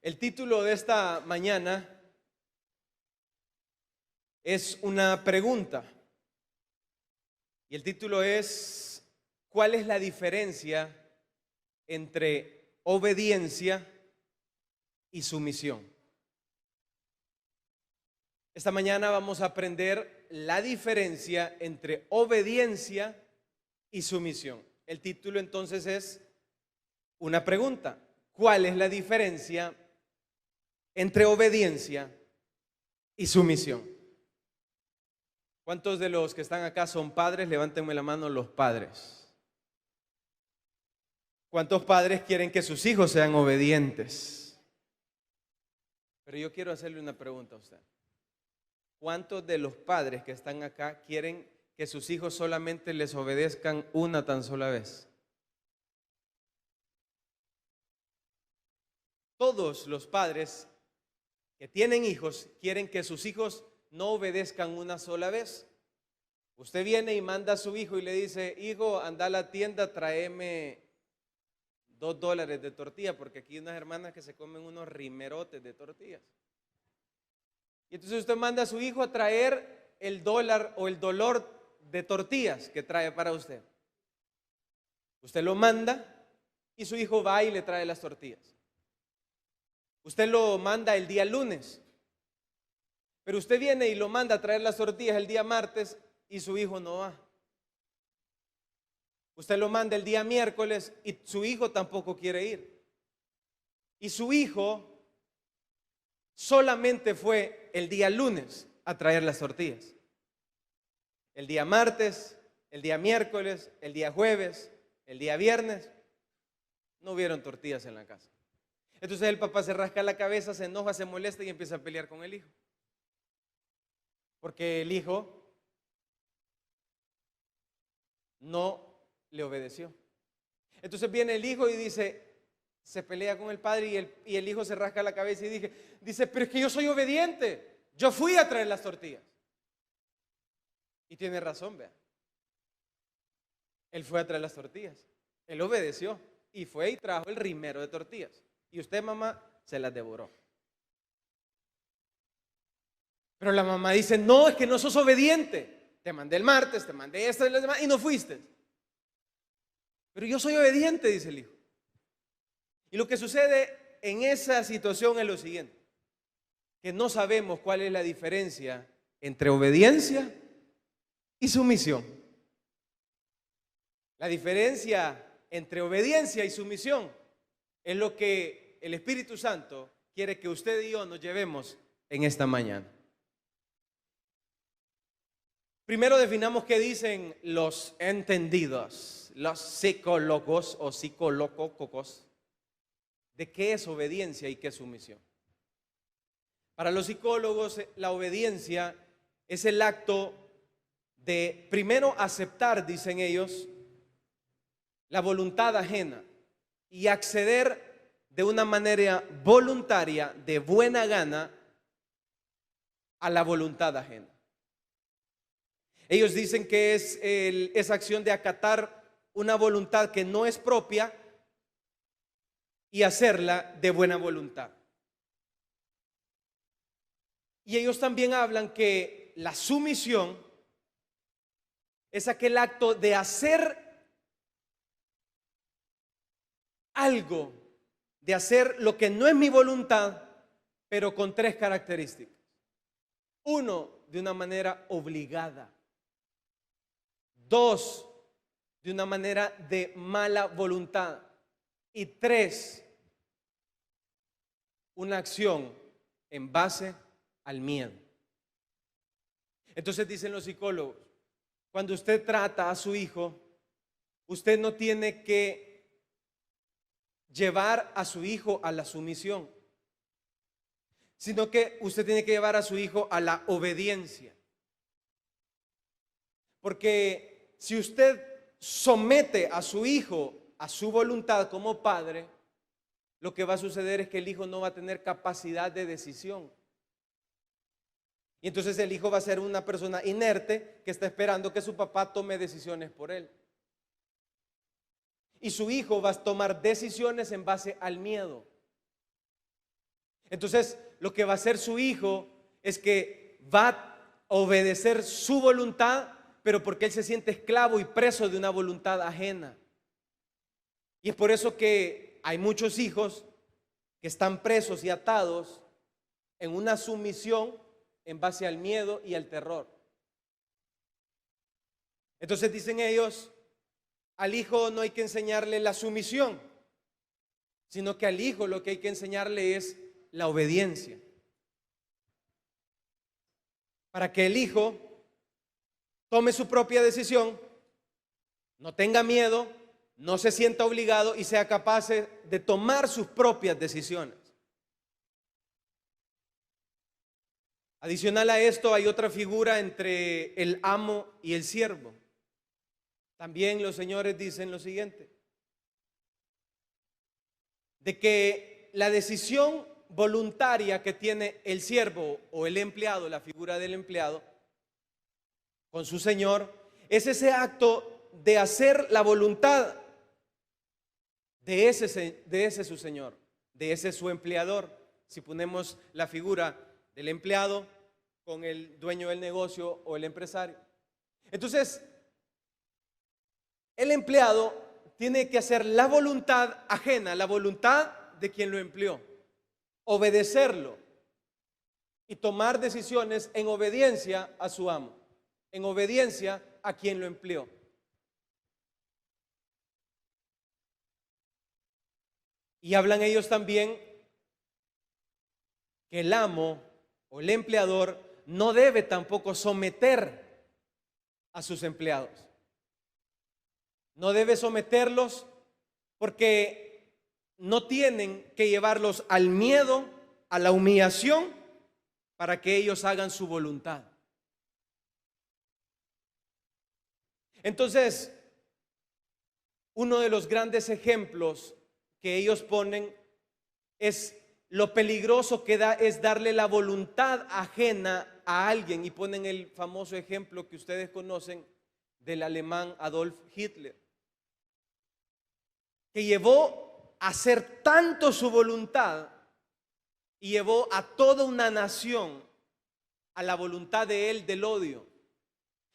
El título de esta mañana es una pregunta y el título es: ¿cuál es la diferencia entre obediencia y sumisión? Esta mañana vamos a aprender la diferencia entre obediencia y sumisión. El título entonces es una pregunta: ¿cuál es la diferencia entre obediencia y sumisión? ¿Cuántos de los que están acá son padres? Levántenme la mano los padres. ¿Cuántos padres quieren que sus hijos sean obedientes? Pero yo quiero hacerle una pregunta a usted. ¿Cuántos de los padres que están acá quieren que sus hijos solamente les obedezcan una tan sola vez? Todos los padres que tienen hijos quieren que sus hijos no obedezcan una sola vez. Usted viene y manda a su hijo y le dice: hijo, anda a la tienda, tráeme $2 de tortilla, porque aquí hay unas hermanas que se comen unos rimerotes de tortillas. Y entonces usted manda a su hijo a traer el dólar o el dolor de tortillas que trae para usted. Usted lo manda y su hijo va y le trae las tortillas. Usted lo manda el día lunes, pero usted viene y lo manda a traer las tortillas el día martes y su hijo no va. Usted lo manda el día miércoles y su hijo tampoco quiere ir. Y su hijo solamente fue el día lunes a traer las tortillas. El día martes, el día miércoles, el día jueves, el día viernes, no hubieron tortillas en la casa. Entonces el papá se rasca la cabeza, se enoja, se molesta y empieza a pelear con el hijo. Porque el hijo no le obedeció. Entonces viene el hijo y dice, se pelea con el padre y el hijo se rasca la cabeza y dice, pero es que yo soy obediente. Yo fui a traer las tortillas. Y tiene razón, vea. Él fue a traer las tortillas. Él obedeció y fue y trajo el rimero de tortillas. Y usted, mamá, se las devoró. Pero la mamá dice, no, es que no sos obediente. Te mandé el martes, te mandé esto y las demás y no fuiste. Pero yo soy obediente, dice el hijo. Y lo que sucede en esa situación es lo siguiente: que no sabemos cuál es la diferencia entre obediencia y sumisión. La diferencia entre obediencia y sumisión es lo que el Espíritu Santo quiere que usted y yo nos llevemos en esta mañana. Primero definamos qué dicen los entendidos, los psicólogos o psicológicos, de qué es obediencia y qué es sumisión. Para los psicólogos, la obediencia es el acto de primero aceptar, dicen ellos, la voluntad ajena y acceder de una manera voluntaria, de buena gana, a la voluntad ajena. Ellos dicen que es esa acción de acatar una voluntad que no es propia y hacerla de buena voluntad. Y ellos también hablan que la sumisión es aquel acto de hacer algo, de hacer lo que no es mi voluntad, pero con tres características. Uno, de una manera obligada. Dos, de una manera de mala voluntad. Y tres, una acción en base al miedo. Entonces dicen los psicólogos, cuando usted trata a su hijo, usted no tiene que llevar a su hijo a la sumisión, sino que usted tiene que llevar a su hijo a la obediencia. Porque si usted somete a su hijo a su voluntad como padre, lo que va a suceder es que el hijo no va a tener capacidad de decisión. Y entonces el hijo va a ser una persona inerte que está esperando que su papá tome decisiones por él. Y su hijo va a tomar decisiones en base al miedo. Entonces, lo que va a hacer su hijo es que va a obedecer su voluntad, pero porque él se siente esclavo y preso de una voluntad ajena. Y es por eso que hay muchos hijos que están presos y atados en una sumisión en base al miedo y al terror. Entonces dicen ellos, al hijo no hay que enseñarle la sumisión, sino que al hijo lo que hay que enseñarle es la obediencia. Para que el hijo tome su propia decisión, no tenga miedo, no se sienta obligado y sea capaz de tomar sus propias decisiones. Adicional a esto hay otra figura entre el amo y el siervo. También los señores dicen lo siguiente, de que la decisión voluntaria que tiene el siervo o el empleado, la figura del empleado, con su señor, es ese acto de hacer la voluntad de ese su señor, de ese su empleador. Si ponemos la figura del empleado con el dueño del negocio o el empresario. Entonces, el empleado tiene que hacer la voluntad ajena, la voluntad de quien lo empleó, obedecerlo y tomar decisiones en obediencia a su amo, en obediencia a quien lo empleó. Y hablan ellos también que el amo o el empleador no debe tampoco someter a sus empleados. No debe someterlos porque no tienen que llevarlos al miedo, a la humillación, para que ellos hagan su voluntad. Entonces, uno de los grandes ejemplos que ellos ponen es lo peligroso que es darle la voluntad ajena a alguien, y ponen el famoso ejemplo que ustedes conocen del alemán Adolf Hitler, que llevó a hacer tanto su voluntad y llevó a toda una nación a la voluntad de él del odio,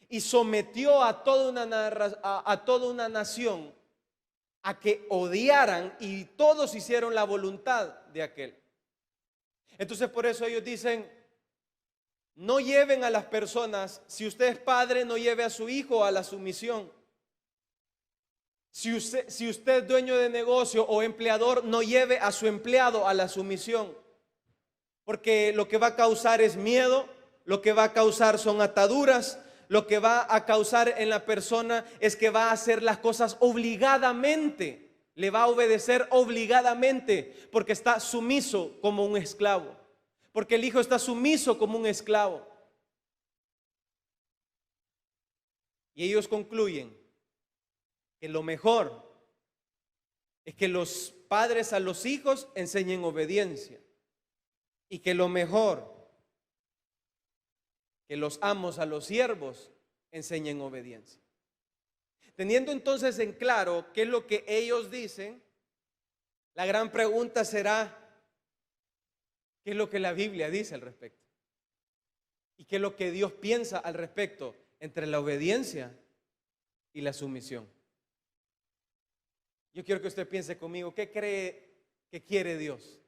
y sometió a toda una nación a que odiaran, y todos hicieron la voluntad de aquel. Entonces por eso ellos dicen, no lleven a las personas, si usted es padre, no lleve a su hijo a la sumisión. Si usted es dueño de negocio o empleador, no lleve a su empleado a la sumisión, porque lo que va a causar es miedo, lo que va a causar son ataduras, lo que va a causar en la persona es que va a hacer las cosas obligadamente, le va a obedecer obligadamente, porque está sumiso como un esclavo, porque el hijo está sumiso como un esclavo. Y ellos concluyen que lo mejor es que los padres a los hijos enseñen obediencia, y que lo mejor que los amos a los siervos enseñen obediencia. Teniendo entonces en claro qué es lo que ellos dicen, la gran pregunta será, ¿qué es lo que la Biblia dice al respecto? ¿Y qué es lo que Dios piensa al respecto entre la obediencia y la sumisión? Yo quiero que usted piense conmigo, ¿qué cree que quiere Dios?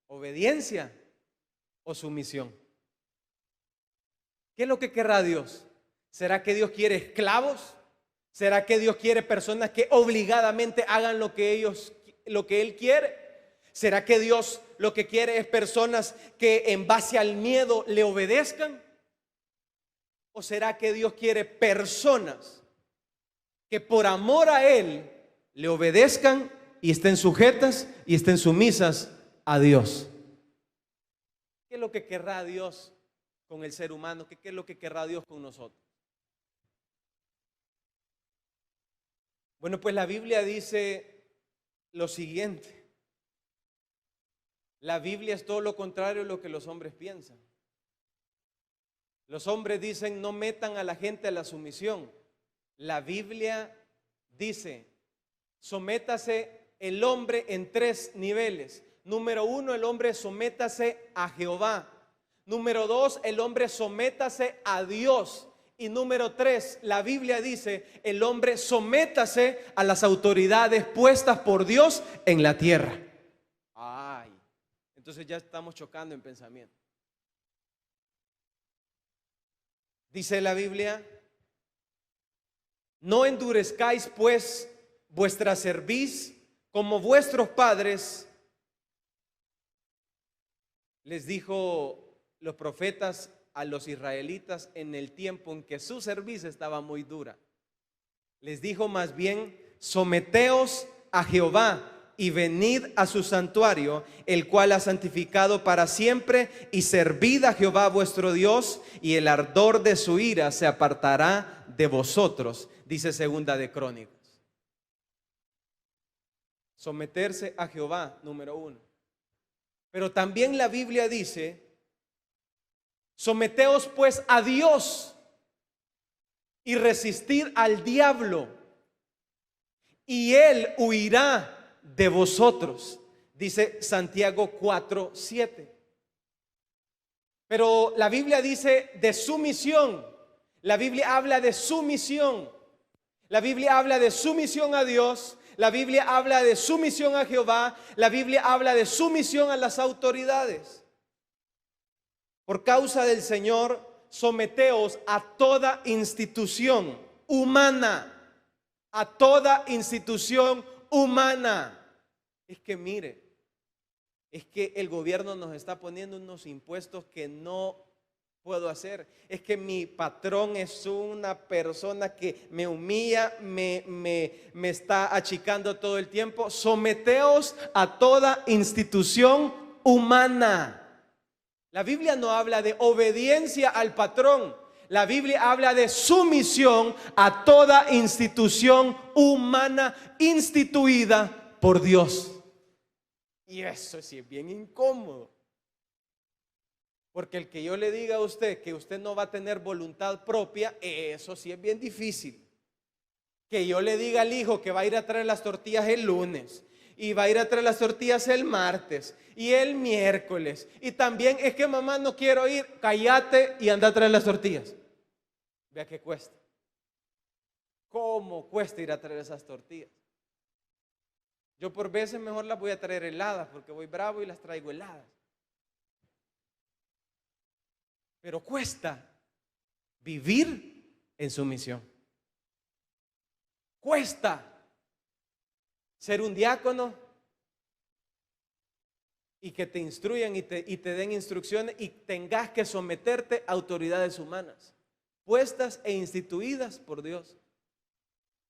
¿Obediencia o sumisión? ¿Qué es lo que querrá Dios? ¿Será que Dios quiere esclavos? ¿Será que Dios quiere personas que obligadamente hagan lo que Él quiere? ¿Será que Dios lo que quiere es personas que en base al miedo le obedezcan? ¿O será que Dios quiere personas que por amor a Él le obedezcan y estén sujetas y estén sumisas a Dios? ¿Qué es lo que querrá Dios con el ser humano? ¿Qué es lo que querrá Dios con nosotros? Bueno, pues la Biblia dice lo siguiente. La Biblia es todo lo contrario a lo que los hombres piensan. Los hombres dicen, no metan a la gente a la sumisión. La Biblia dice, sométase el hombre en 3 niveles. Número 1, el hombre sométase a Jehová. Número 2, el hombre sométase a Dios. Y número 3, la Biblia dice, el hombre sométase a las autoridades puestas por Dios en la tierra. Ay, entonces ya estamos chocando en pensamiento. Dice la Biblia, no endurezcáis pues vuestra cerviz como vuestros padres, les dijo los profetas a los israelitas en el tiempo en que su cerviz estaba muy dura. Les dijo más bien, someteos a Jehová y venid a su santuario, el cual ha santificado para siempre, y servid a Jehová vuestro Dios, y el ardor de su ira se apartará de vosotros, dice Segunda de Crónicas. Someterse a Jehová, número 1. Pero también la Biblia dice, someteos pues a Dios y resistid al diablo, y él huirá de vosotros, dice Santiago 4:7. Pero la Biblia dice de sumisión. La Biblia habla de sumisión. La Biblia habla de sumisión a Dios. La Biblia habla de sumisión a Jehová. La Biblia habla de sumisión a las autoridades. Por causa del Señor, someteos a toda institución humana. A toda institución humana. Es que mire, es que el gobierno nos está poniendo unos impuestos que no puedo hacer. Es que mi patrón es una persona que me humilla, me está achicando todo el tiempo. Someteos a toda institución humana. La Biblia no habla de obediencia al patrón. La Biblia habla de sumisión a toda institución humana instituida por Dios. Y eso sí es bien incómodo. Porque el que yo le diga a usted que usted no va a tener voluntad propia, eso sí es bien difícil. Que yo le diga al hijo que va a ir a traer las tortillas el lunes, y va a ir a traer las tortillas el martes y el miércoles, y también es que mamá no quiero ir, cállate y anda a traer las tortillas. Vea que cuesta. ¿Cómo cuesta ir a traer esas tortillas? Yo por veces mejor las voy a traer heladas porque voy bravo y las traigo heladas. Pero cuesta vivir en sumisión. Cuesta ser un diácono y que te instruyan y te den instrucciones y tengas que someterte a autoridades humanas, puestas e instituidas por Dios.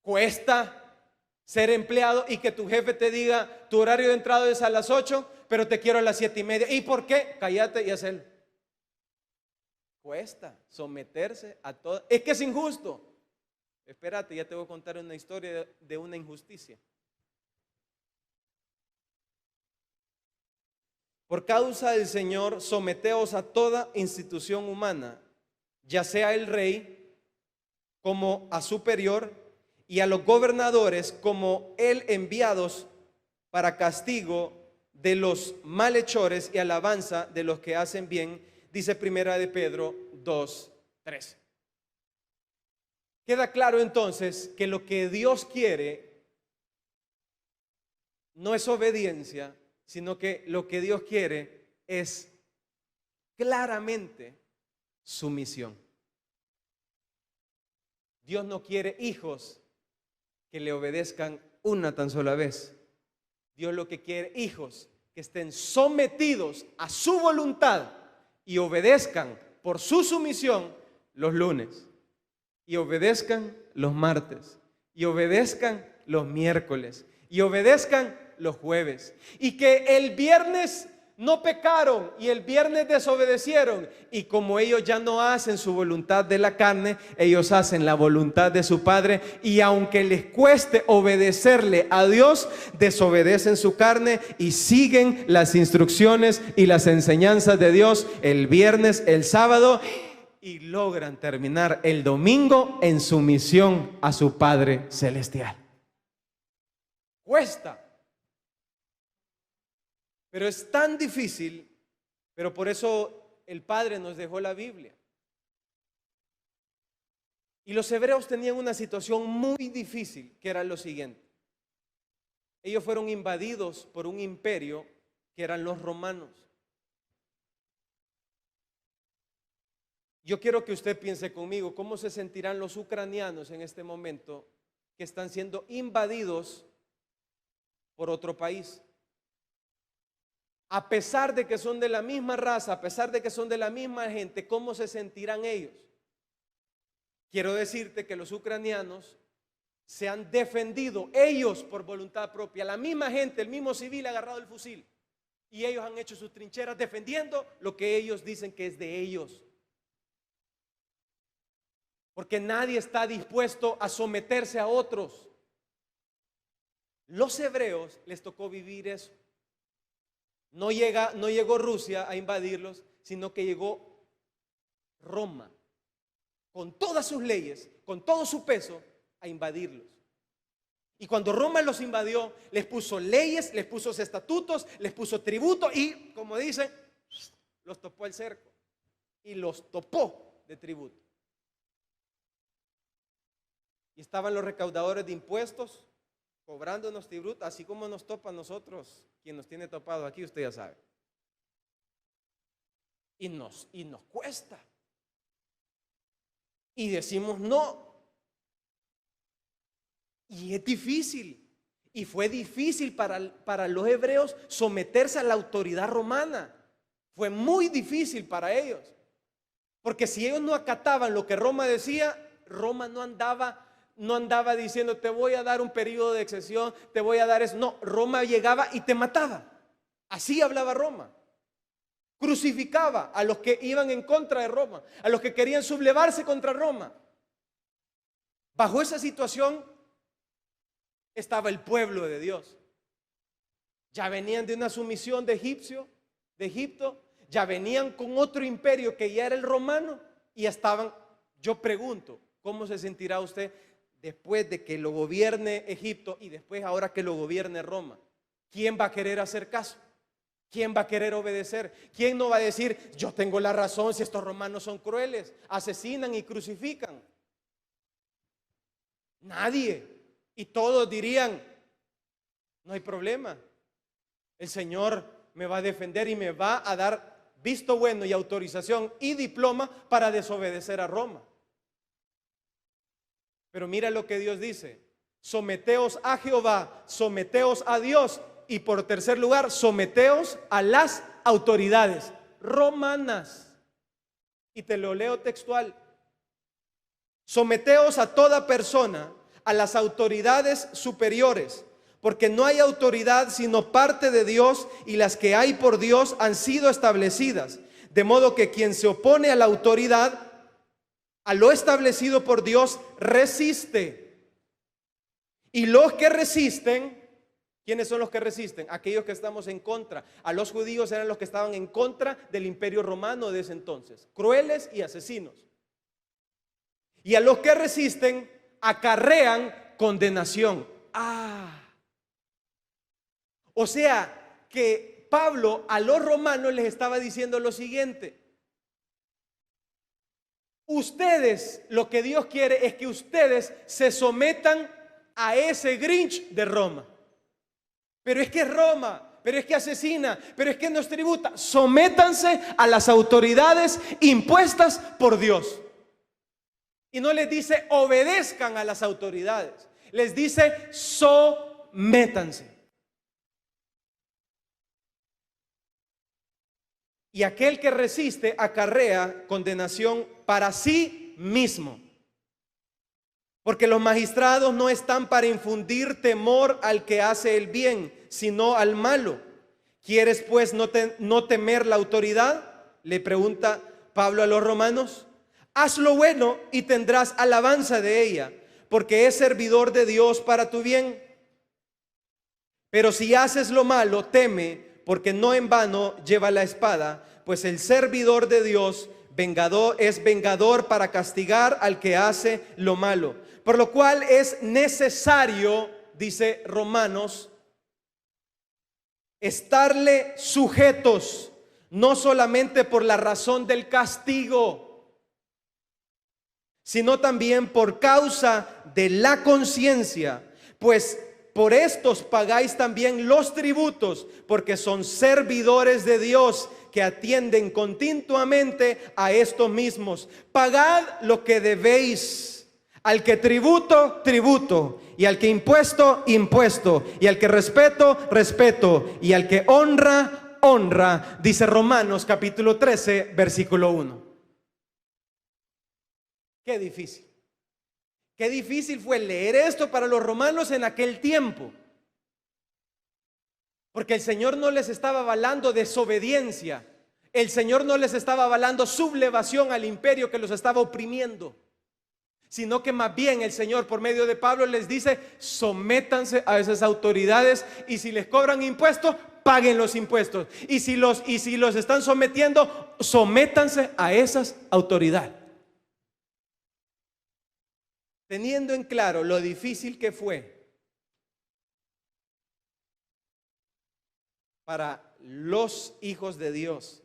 Cuesta ser empleado y que tu jefe te diga, tu horario de entrada es a las 8, pero te quiero a las 7:30. ¿Y por qué? Cállate y hazlo. Cuesta someterse a todo. Es que es injusto. Espérate, ya te voy a contar una historia de una injusticia. Por causa del Señor, someteos a toda institución humana, ya sea el rey como a superior, y a los gobernadores como él enviados para castigo de los malhechores y alabanza de los que hacen bien, dice Primera de Pedro 2:13. Queda claro entonces que lo que Dios quiere no es obediencia, sino que lo que Dios quiere es claramente sumisión. Dios no quiere hijos que le obedezcan una tan sola vez. Dios lo que quiere, hijos que estén sometidos a su voluntad y obedezcan por su sumisión los lunes, y obedezcan los martes, y obedezcan los miércoles, y obedezcan los jueves, y que el viernes no pecaron y el viernes desobedecieron, y como ellos ya no hacen su voluntad de la carne, ellos hacen la voluntad de su Padre, y aunque les cueste obedecerle a Dios, desobedecen su carne y siguen las instrucciones y las enseñanzas de Dios el viernes, el sábado, y logran terminar el domingo en sumisión a su Padre celestial. Cuesta. Pero es tan difícil, pero por eso el Padre nos dejó la Biblia. Y los hebreos tenían una situación muy difícil, que era lo siguiente. Ellos fueron invadidos por un imperio que eran los romanos. Yo quiero que usted piense conmigo, ¿cómo se sentirán los ucranianos en este momento que están siendo invadidos por otro país? A pesar de que son de la misma raza, a pesar de que son de la misma gente, ¿cómo se sentirán ellos? Quiero decirte que los ucranianos se han defendido, ellos por voluntad propia, la misma gente, el mismo civil ha agarrado el fusil y ellos han hecho sus trincheras defendiendo lo que ellos dicen que es de ellos. Porque nadie está dispuesto a someterse a otros. Los hebreos les tocó vivir eso. No llegó Rusia a invadirlos, sino que llegó Roma, con todas sus leyes, con todo su peso, a invadirlos. Y cuando Roma los invadió, les puso leyes, les puso estatutos, les puso tributo y, como dicen, los topó el cerco y los topó de tributo. Y estaban los recaudadores de impuestos cobrándonos tributo, así como nos topa a nosotros, quien nos tiene topado aquí, usted ya sabe. Y nos cuesta. Y decimos no. Y es difícil. Y fue difícil para los hebreos someterse a la autoridad romana. Fue muy difícil para ellos. Porque si ellos no acataban lo que Roma decía, Roma no andaba diciendo te voy a dar un periodo de excepción, te voy a dar eso. No, Roma llegaba y te mataba. Así hablaba Roma. Crucificaba a los que iban en contra de Roma, a los que querían sublevarse contra Roma. Bajo esa situación estaba el pueblo de Dios. Ya venían de una sumisión de Egipto, ya venían con otro imperio que ya era el romano y estaban, yo pregunto, ¿cómo se sentirá usted después de que lo gobierne Egipto y después ahora que lo gobierne Roma? ¿Quién va a querer hacer caso? ¿Quién va a querer obedecer? ¿Quién no va a decir, yo tengo la razón si estos romanos son crueles, asesinan y crucifican? Nadie. Y todos dirían, no hay problema. El Señor me va a defender y me va a dar visto bueno y autorización y diploma para desobedecer a Roma. Pero mira lo que Dios dice: someteos a Jehová, someteos a Dios. Y por tercer lugar, someteos a las autoridades romanas. Y te lo leo textual. Someteos a toda persona, a las autoridades superiores, porque no hay autoridad sino parte de Dios, y las que hay por Dios han sido establecidas. De modo que quien se opone a la autoridad, a lo establecido por Dios, resiste. Y los que resisten, ¿quiénes son los que resisten? Aquellos que estamos en contra. A los judíos eran los que estaban en contra del imperio romano de ese entonces, crueles y asesinos. Y a los que resisten acarrean condenación. O sea que Pablo a los romanos les estaba diciendo lo siguiente: ustedes, lo que Dios quiere es que ustedes se sometan a ese Grinch de Roma. Pero es que es Roma, pero es que asesina, pero es que nos tributa. Sométanse a las autoridades impuestas por Dios. Y no les dice obedezcan a las autoridades, les dice sométanse. Y aquel que resiste acarrea condenación para sí mismo. Porque los magistrados no están para infundir temor al que hace el bien, sino al malo. ¿Quieres pues no temer la autoridad?, le pregunta Pablo a los romanos. Haz lo bueno y tendrás alabanza de ella, porque es servidor de Dios para tu bien. Pero si haces lo malo, teme, porque no en vano lleva la espada, pues el servidor de Dios es vengador para castigar al que hace lo malo. Por lo cual es necesario, dice Romanos, estarle sujetos, no solamente por la razón del castigo, sino también por causa de la conciencia, pues por estos pagáis también los tributos, porque son servidores de Dios que atienden continuamente a estos mismos. Pagad lo que debéis, al que tributo, tributo, y al que impuesto, impuesto, y al que respeto, respeto, y al que honra, honra, dice Romanos capítulo 13, versículo 1. Qué difícil. Qué difícil fue leer esto para los romanos en aquel tiempo. Porque el Señor no les estaba avalando desobediencia. El Señor no les estaba avalando sublevación al imperio que los estaba oprimiendo. Sino que más bien el Señor por medio de Pablo les dice: sométanse a esas autoridades, y si les cobran impuestos, paguen los impuestos. Y si los están sometiendo, sométanse a esas autoridades. Teniendo en claro lo difícil que fue para los hijos de Dios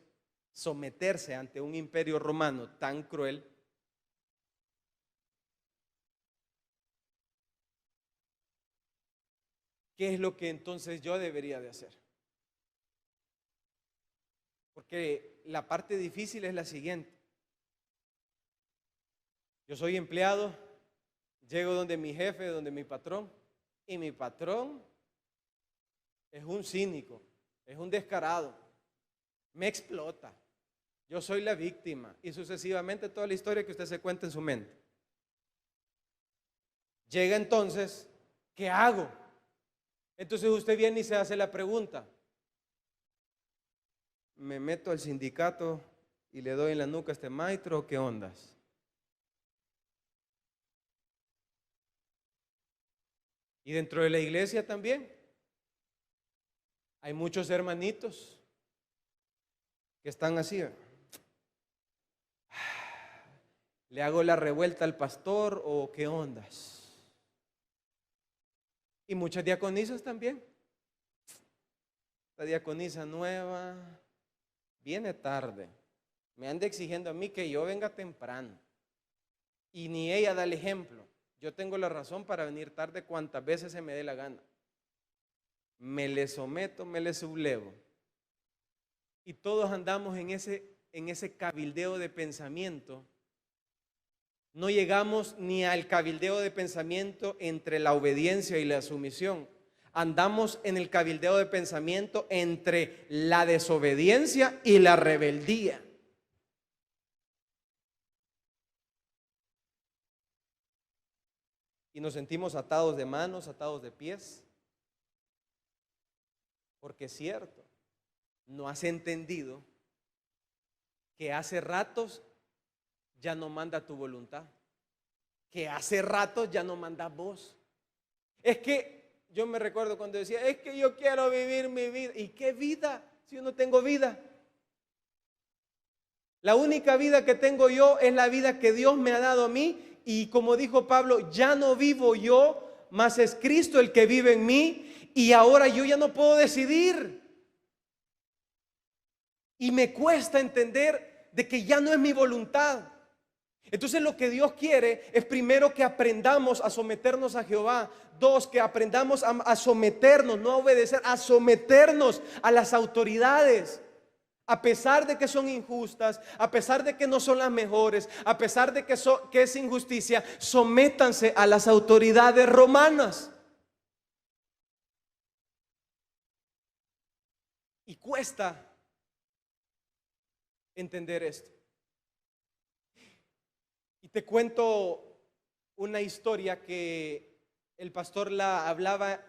someterse ante un imperio romano tan cruel, ¿qué es lo que entonces yo debería de hacer? Porque la parte difícil es la siguiente. Yo soy empleado, llego donde mi jefe, donde mi patrón, y mi patrón es un cínico, es un descarado, me explota, yo soy la víctima, y sucesivamente toda la historia que usted se cuenta en su mente. Llega entonces, ¿qué hago? Entonces usted viene y se hace la pregunta: ¿me meto al sindicato y le doy en la nuca a este maestro o qué ondas? Y dentro de la iglesia también hay muchos hermanitos que están así: ¿le hago la revuelta al pastor o qué ondas? Y muchas diaconisas también. La diaconisa nueva viene tarde, me anda exigiendo a mí que yo venga temprano, y ni ella da el ejemplo. Yo tengo la razón para venir tarde cuantas veces se me dé la gana. Me le someto, me le sublevo. Y todos andamos en ese cabildeo de pensamiento. No llegamos ni al cabildeo de pensamiento entre la obediencia y la sumisión. Andamos en el cabildeo de pensamiento entre la desobediencia y la rebeldía. Y nos sentimos atados de manos, atados de pies. Porque es cierto, no has entendido que hace ratos ya no manda tu voluntad, que hace ratos ya no mandas vos. Es que yo me recuerdo cuando decía: es que yo quiero vivir mi vida. ¿Y qué vida si yo no tengo vida? La única vida que tengo yo es la vida que Dios me ha dado a mí. Y como dijo Pablo, ya no vivo yo, mas es Cristo el que vive en mí. Y ahora yo ya no puedo decidir. Y me cuesta entender de que ya no es mi voluntad. Entonces lo que Dios quiere es, primero, que aprendamos a someternos a Jehová. Dos, que aprendamos a someternos, no a obedecer, a someternos a las autoridades. A pesar de que son injustas, a pesar de que no son las mejores, a pesar de que es injusticia, sométanse a las autoridades romanas. Y cuesta entender esto. Y te cuento una historia que el pastor la hablaba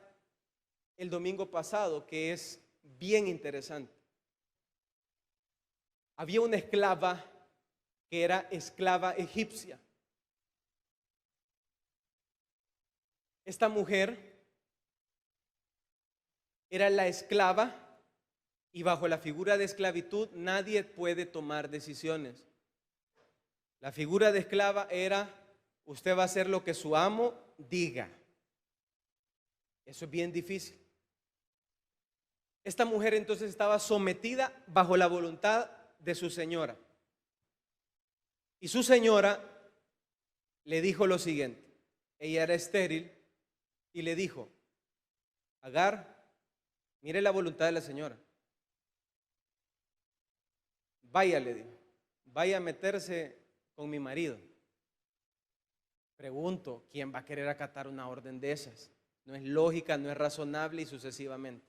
el domingo pasado, que es bien interesante. Había una esclava que era esclava egipcia. Esta mujer era la esclava, y bajo la figura de esclavitud nadie puede tomar decisiones. La figura de esclava era: usted va a hacer lo que su amo diga. Eso es bien difícil. Esta mujer entonces estaba sometida bajo la voluntad de su señora. Y su señora le dijo lo siguiente. Ella era estéril y le dijo: Agar, mire la voluntad de la señora. Vaya, le dijo, vaya a meterse con mi marido. Pregunto, ¿quién va a querer acatar una orden de esas? No es lógica, no es razonable y sucesivamente.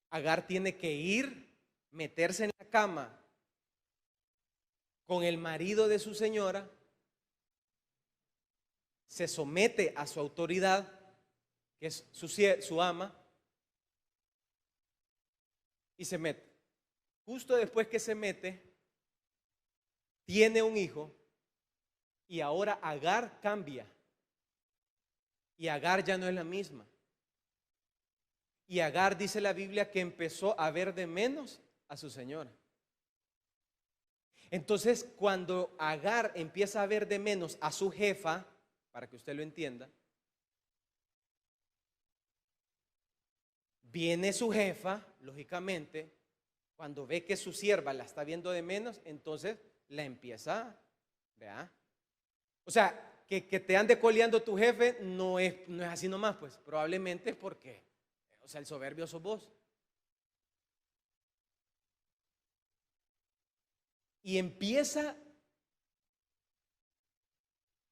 Agar tiene que ir, meterse en la cama con el marido de su señora, se somete a su autoridad, que es su ama, y se mete. Justo después que se mete, tiene un hijo, y ahora Agar cambia. Y Agar ya no es la misma. Y Agar, dice la Biblia, que empezó a ver de menos a su señora. Entonces, cuando Agar empieza a ver de menos a su jefa, para que usted lo entienda, viene su jefa, lógicamente, cuando ve que su sierva la está viendo de menos, entonces la empieza, ¿verdad? O sea, que te ande coleando tu jefe no es así nomás, pues probablemente es porque, o sea, el soberbio sos vos. Y empieza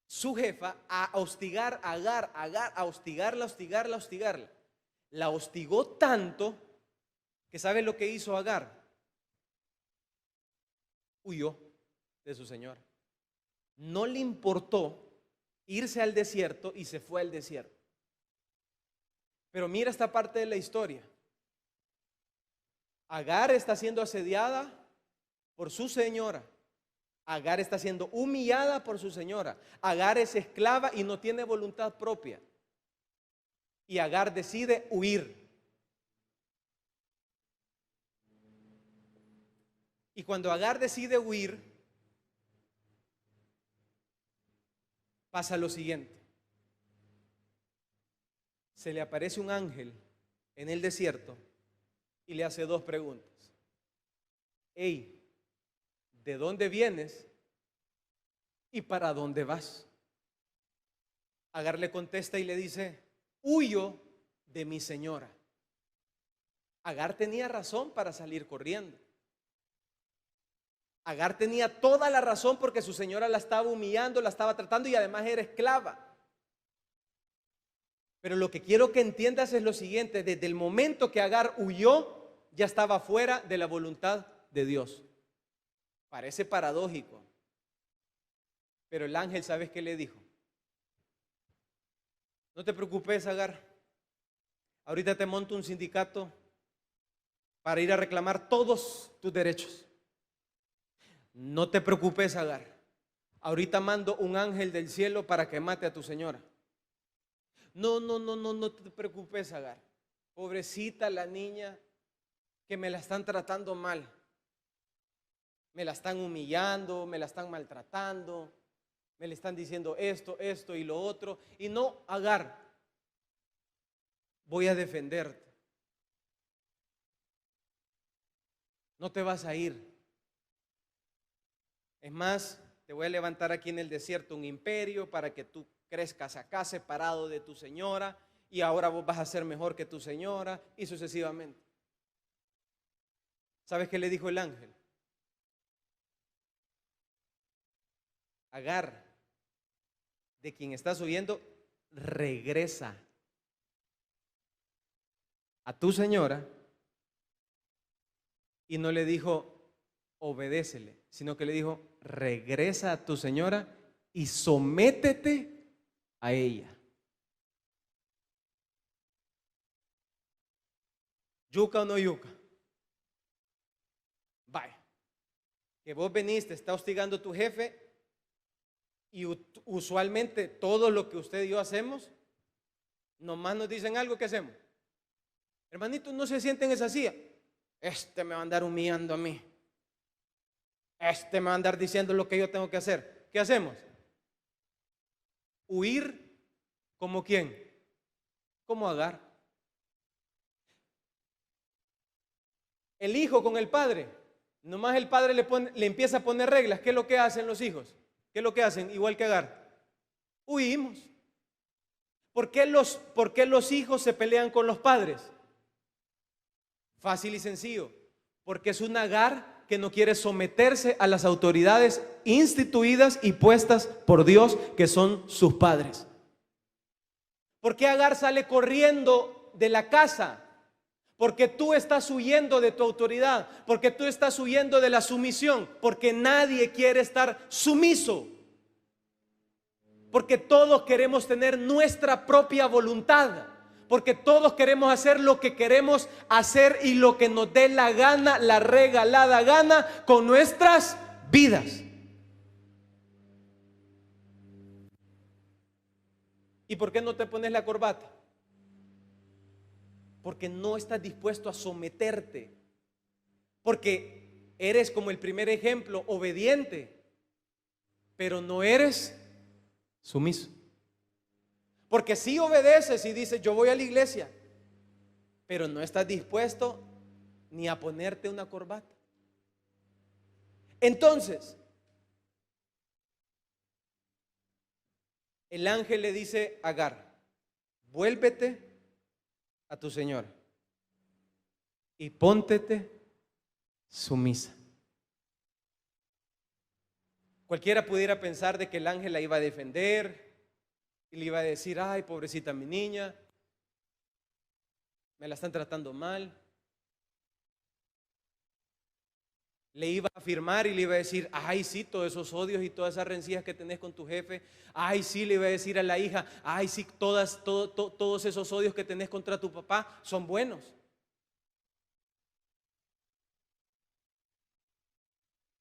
su jefa a hostigar a Agar, a hostigarla. La hostigó tanto que ¿sabe lo que hizo Agar? Huyó de su señora. No le importó irse al desierto y se fue al desierto. Pero mira esta parte de la historia. Agar está siendo asediada por su señora. Agar está siendo humillada por su señora. Agar es esclava y no tiene voluntad propia. Y Agar decide huir. Y cuando Agar decide huir, pasa lo siguiente. Se le aparece un ángel en el desierto y le hace dos preguntas. Hey, ¿de dónde vienes y para dónde vas? Agar le contesta y le dice: huyo de mi señora. Agar tenía razón para salir corriendo. Agar tenía toda la razón porque su señora la estaba humillando, la estaba tratando y además era esclava. Pero lo que quiero que entiendas es lo siguiente: desde el momento que Agar huyó, ya estaba fuera de la voluntad de Dios. Parece paradójico, pero el ángel, ¿sabes qué le dijo? No te preocupes, Agar. Ahorita te monto un sindicato para ir a reclamar todos tus derechos. No te preocupes, Agar. Ahorita mando un ángel del cielo para que mate a tu señora. No te preocupes, Agar. Pobrecita la niña, que me la están tratando mal. Me la están humillando, me la están maltratando, me le están diciendo esto y lo otro. Y no, Agar, voy a defenderte. No te vas a ir. Es más, te voy a levantar aquí en el desierto un imperio para que tú crezcas acá separado de tu señora, y ahora vos vas a ser mejor que tu señora, y sucesivamente. ¿Sabes qué le dijo el ángel? Agar, de quien estás huyendo, regresa a tu señora. Y no le dijo obedécele, sino que le dijo: regresa a tu señora y sométete a ella. ¿Yuca o no yuca? Vaya, que vos veniste, está hostigando a tu jefe, y usualmente todo lo que usted y yo hacemos, nomás nos dicen algo, que hacemos. Hermanitos, no se sienten en esa silla. Este me va a andar humillando a mí. Este me va a andar diciendo lo que yo tengo que hacer. ¿Qué hacemos? Huir. ¿Como quién? Como Agar. El hijo con el padre. Nomás el padre le empieza a poner reglas. ¿Qué es lo que hacen los hijos? ¿Qué es lo que hacen? Igual que Agar. Huimos. ¿Por qué los hijos se pelean con los padres? Fácil y sencillo. Porque es un Agar que no quiere someterse a las autoridades instituidas y puestas por Dios, que son sus padres. ¿Por qué Agar sale corriendo de la casa? Porque tú estás huyendo de tu autoridad, porque tú estás huyendo de la sumisión, porque nadie quiere estar sumiso, porque todos queremos tener nuestra propia voluntad, porque todos queremos hacer lo que queremos hacer y lo que nos dé la gana, la regalada gana con nuestras vidas. ¿Y por qué no te pones la corbata? Porque no estás dispuesto a someterte. Porque eres, como el primer ejemplo, obediente, pero no eres sumiso. Porque sí obedeces y dices, yo voy a la iglesia, pero no estás dispuesto ni a ponerte una corbata. Entonces, el ángel le dice a Agar, vuélvete a tu señora y póntete sumisa. Cualquiera pudiera pensar de que el ángel la iba a defender y le iba a decir, ay, pobrecita mi niña, me la están tratando mal. Le iba a afirmar y le iba a decir, ay, sí, todos esos odios y todas esas rencillas que tenés con tu jefe. Ay, sí, le iba a decir a la hija, ay, sí, todos esos odios que tenés contra tu papá son buenos.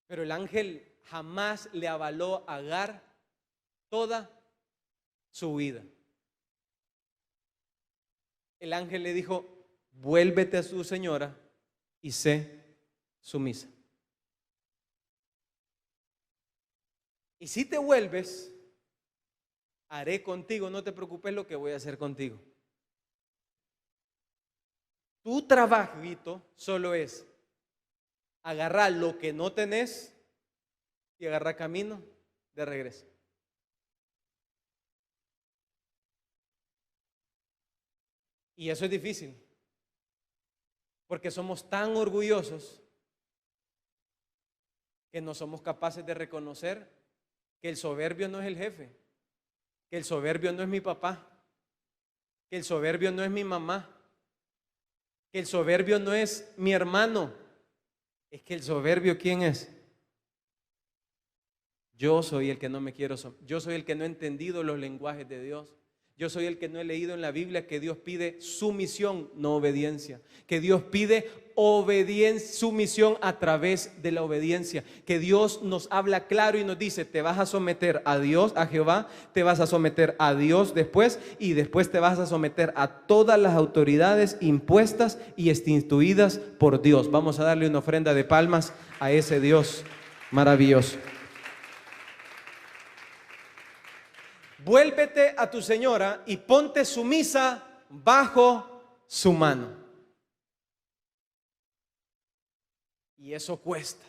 Pero el ángel jamás le avaló a Agar toda su vida. El ángel le dijo, vuélvete a tu señora y sé sumisa. Y si te vuelves, haré contigo, no te preocupes lo que voy a hacer contigo. Tu trabajito solo es agarrar lo que no tenés y agarrar camino de regreso. Y eso es difícil, porque somos tan orgullosos que no somos capaces de reconocer que el soberbio no es el jefe, que el soberbio no es mi papá, que el soberbio no es mi mamá, que el soberbio no es mi hermano. Es que el soberbio, ¿quién es? Yo soy el que no me quiero, yo soy el que no he entendido los lenguajes de Dios. Yo soy el que no he leído en la Biblia que Dios pide sumisión, no obediencia. Que Dios pide obediencia, sumisión a través de la obediencia. Que Dios nos habla claro y nos dice, te vas a someter a Dios, a Jehová, te vas a someter a Dios después y después te vas a someter a todas las autoridades impuestas y instituidas por Dios. Vamos a darle una ofrenda de palmas a ese Dios maravilloso. Vuélvete a tu señora y ponte sumisa bajo su mano. Y eso cuesta.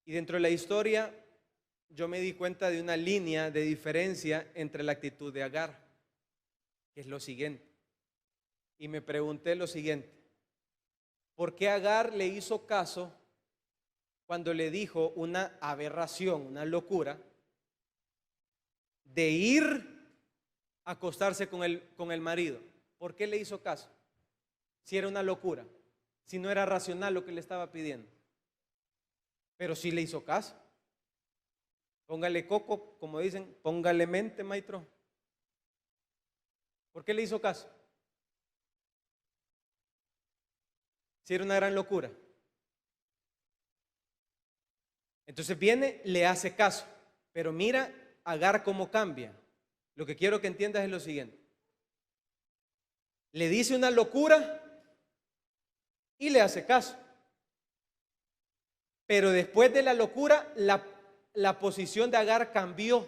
Y dentro de la historia, yo me di cuenta de una línea de diferencia entre la actitud de Agar, que es lo siguiente. Y me pregunté lo siguiente: ¿por qué Agar le hizo caso cuando le dijo una aberración, una locura, de ir a acostarse con el marido? ¿Por qué le hizo caso? Si era una locura, si no era racional lo que le estaba pidiendo. Pero sí le hizo caso. Póngale coco, como dicen, póngale mente, maestro. ¿Por qué le hizo caso? Si era una gran locura. Entonces viene, le hace caso, pero mira Agar cómo cambia. Lo que quiero que entiendas es lo siguiente: le dice una locura y le hace caso, pero después de la locura la posición de Agar cambió.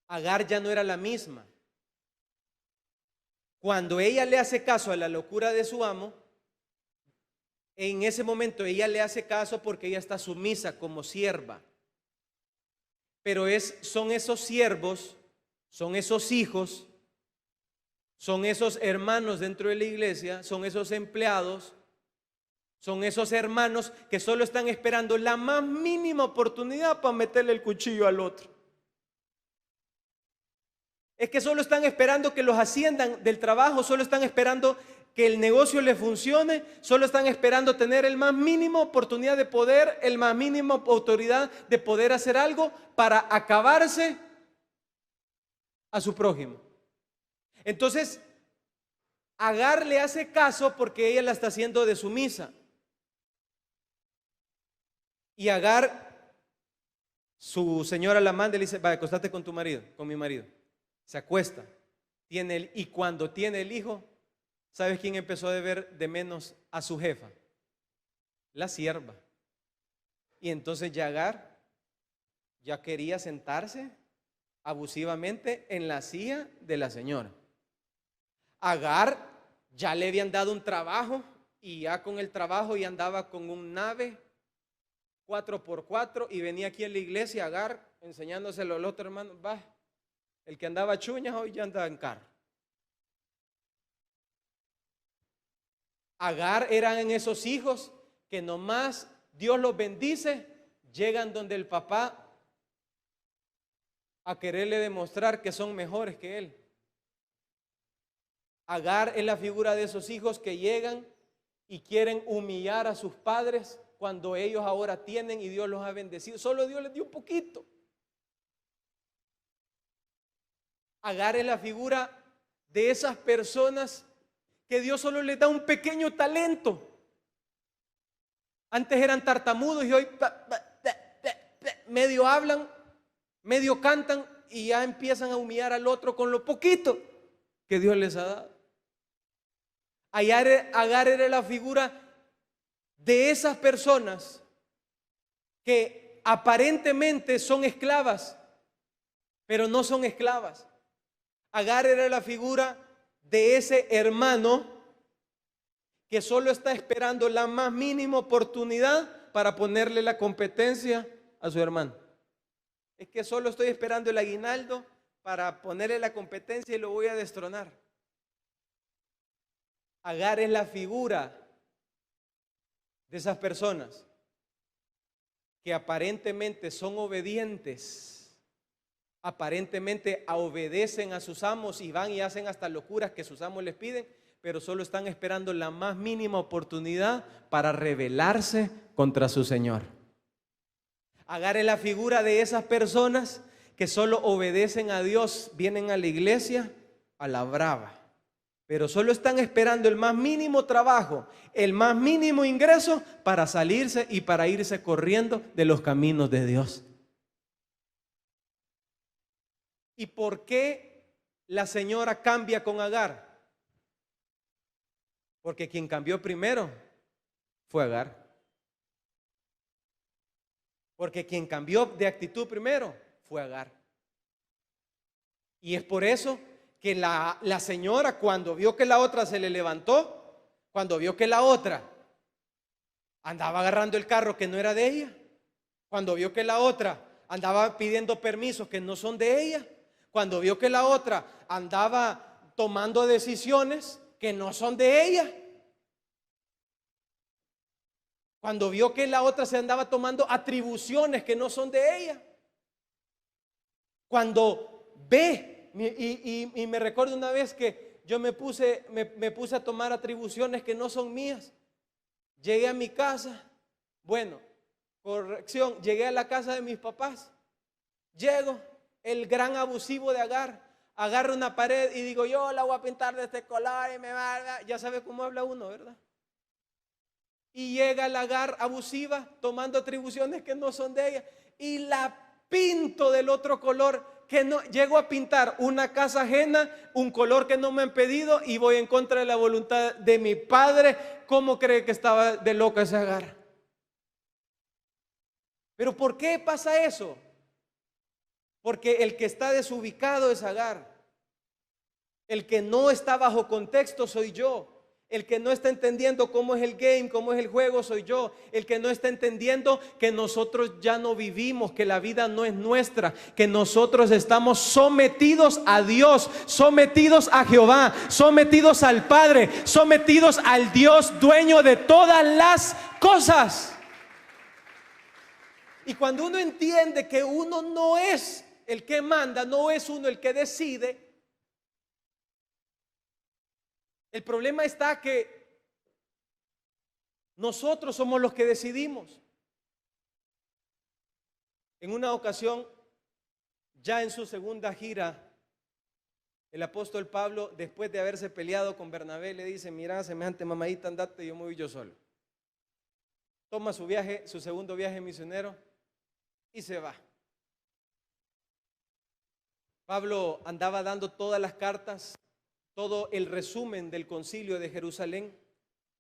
Agar ya no era la misma. Cuando ella le hace caso a la locura de su amo, en ese momento ella le hace caso porque ella está sumisa como sierva. Pero son esos siervos, son esos hijos, son esos hermanos dentro de la iglesia, son esos empleados, son esos hermanos que solo están esperando la más mínima oportunidad para meterle el cuchillo al otro. Es que solo están esperando que los asciendan del trabajo, solo están esperando que el negocio les funcione, solo están esperando tener el más mínimo oportunidad de poder, el más mínimo autoridad de poder hacer algo para acabarse a su prójimo. Entonces, Agar le hace caso porque ella la está haciendo de sumisa. Y Agar, su señora la manda y le dice: vaya, acostate con tu marido, con mi marido. Se acuesta, y cuando tiene el hijo, ¿sabes quién empezó a ver de menos a su jefa? La sierva. Y entonces Agar ya quería sentarse abusivamente en la silla de la señora. Agar ya le habían dado un trabajo y ya con el trabajo ya andaba con un nave 4x4 y venía aquí en la iglesia Agar enseñándoselo al otro hermano. Va, el que andaba chuñas hoy ya anda en carro. Agar eran esos hijos que nomás Dios los bendice, llegan donde el papá a quererle demostrar que son mejores que él. Agar es la figura de esos hijos que llegan y quieren humillar a sus padres cuando ellos ahora tienen y Dios los ha bendecido. Solo Dios les dio un poquito. Agar es la figura de esas personas que Dios solo les da un pequeño talento. Antes eran tartamudos y hoy medio hablan, medio cantan y ya empiezan a humillar al otro con lo poquito que Dios les ha dado. Agar era la figura de esas personas que aparentemente son esclavas, pero no son esclavas. Agar era la figura de ese hermano que solo está esperando la más mínima oportunidad para ponerle la competencia a su hermano. Es que solo estoy esperando el aguinaldo para ponerle la competencia y lo voy a destronar. Agar es la figura de esas personas que aparentemente son obedientes, aparentemente obedecen a sus amos y van y hacen hasta locuras que sus amos les piden, pero solo están esperando la más mínima oportunidad para rebelarse contra su Señor. Agar es la figura de esas personas que solo obedecen a Dios, vienen a la iglesia a la brava, pero solo están esperando el más mínimo trabajo, el más mínimo ingreso para salirse y para irse corriendo de los caminos de Dios. ¿Y por qué la señora cambia con Agar? Porque quien cambió primero fue Agar. Porque quien cambió de actitud primero fue Agar. Y es por eso que la señora, cuando vio que la otra se le levantó, cuando vio que la otra andaba agarrando el carro que no era de ella, cuando vio que la otra andaba pidiendo permisos que no son de ella, cuando vio que la otra andaba tomando decisiones que no son de ella, cuando vio que la otra se andaba tomando atribuciones que no son de ella, cuando ve, y me recuerdo una vez que yo me puse a tomar atribuciones que no son mías. Llegué a mi casa, bueno, corrección, llegué a la casa de mis papás, llego, el gran abusivo de Agar, agarro una pared y digo: yo la voy a pintar de este color y me va, ya sabe cómo habla uno, ¿verdad? Y llega la Agar abusiva tomando atribuciones que no son de ella y la pinto del otro color, que no llego a pintar una casa ajena, un color que no me han pedido y voy en contra de la voluntad de mi padre. ¿Cómo cree que estaba de loca esa Agar? Pero ¿por qué pasa eso? Porque el que está desubicado es Agar. El que no está bajo contexto soy yo. El que no está entendiendo cómo es el game, cómo es el juego, soy yo. El que no está entendiendo que nosotros ya no vivimos, que la vida no es nuestra, que nosotros estamos sometidos a Dios, sometidos a Jehová, sometidos al Padre, sometidos al Dios dueño de todas las cosas. Y cuando uno entiende que uno no es el que manda, no es uno el que decide, el problema está que nosotros somos los que decidimos. En una ocasión, ya en su segunda gira, el apóstol Pablo, después de haberse peleado con Bernabé, le dice: mira, semejante mamadita, andate, yo me voy yo solo. Toma su viaje, su segundo viaje misionero, y se va. Pablo andaba dando todas las cartas, todo el resumen del concilio de Jerusalén,